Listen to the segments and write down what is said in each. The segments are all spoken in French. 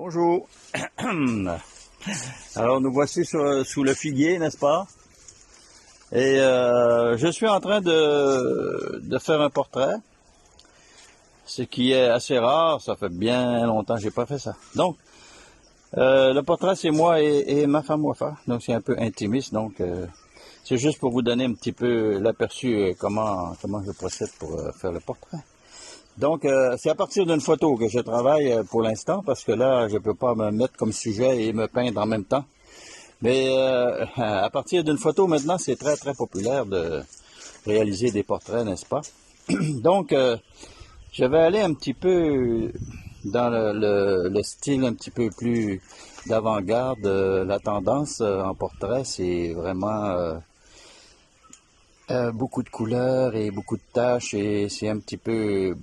Bonjour. Alors nous voici sous le figuier, n'est-ce pas? Et je suis en train de faire un portrait, ce qui est assez rare, ça fait bien longtemps que j'ai pas fait ça. Donc, le portrait c'est moi et ma femme Wafa, donc c'est un peu intimiste, donc c'est juste pour vous donner un petit peu l'aperçu comment je procède pour faire le portrait. Donc, c'est à partir d'une photo que je travaille pour l'instant, parce que là, je peux pas me mettre comme sujet et me peindre en même temps. Mais à partir d'une photo, maintenant, c'est très, très populaire de réaliser des portraits, n'est-ce pas? Donc, je vais aller un petit peu dans le style un petit peu plus d'avant-garde. La tendance en portrait, c'est vraiment... beaucoup de couleurs et beaucoup de tâches et c'est un petit peu,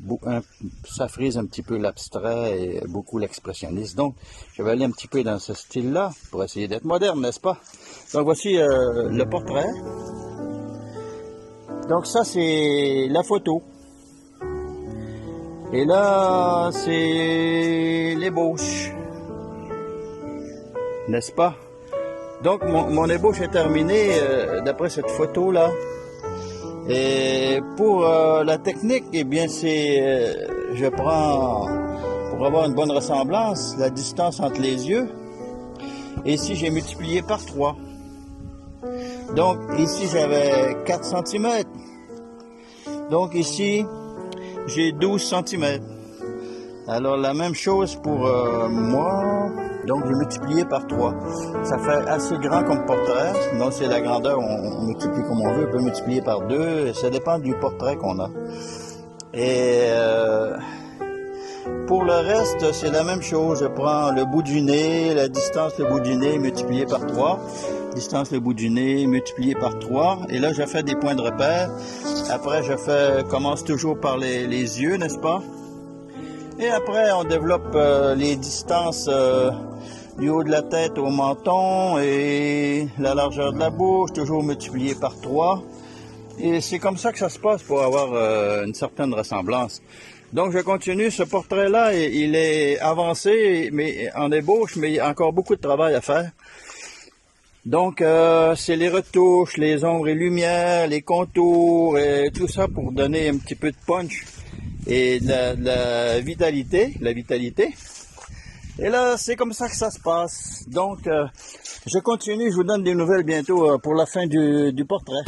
ça frise un petit peu l'abstrait et beaucoup l'expressionniste. Donc, je vais aller un petit peu dans ce style-là pour essayer d'être moderne, n'est-ce pas? Donc, voici le portrait. Donc, ça, c'est la photo. Et là, c'est l'ébauche. N'est-ce pas? Donc, mon ébauche est terminée d'après cette photo-là. Et pour la technique, eh bien c'est, je prends, pour avoir une bonne ressemblance, la distance entre les yeux. Et ici, j'ai multiplié par 3. Donc ici, j'avais 4 cm. Donc ici, j'ai 12 cm. Alors la même chose pour moi. Donc j'ai multiplié par 3. Ça fait assez grand comme portrait. Donc c'est la grandeur, on multiplie comme on veut. On peut multiplier par 2. Ça dépend du portrait qu'on a. Et pour le reste, c'est la même chose. Je prends le bout du nez, la distance le bout du nez multiplié par 3. Distance le bout du nez multiplié par 3. Et là, je fais des points de repère. Après, commence toujours par les yeux, n'est-ce pas? Et après, on développe les distances du haut de la tête au menton et la largeur de la bouche, toujours multiplié par 3. Et c'est comme ça que ça se passe pour avoir une certaine ressemblance. Donc, je continue. Ce portrait-là, il est avancé mais en ébauche, mais il y a encore beaucoup de travail à faire. Donc, c'est les retouches, les ombres et lumières, les contours, et tout ça pour donner un petit peu de punch et de la vitalité, Et là, c'est comme ça que ça se passe. Donc, je continue, je vous donne des nouvelles bientôt pour la fin du portrait.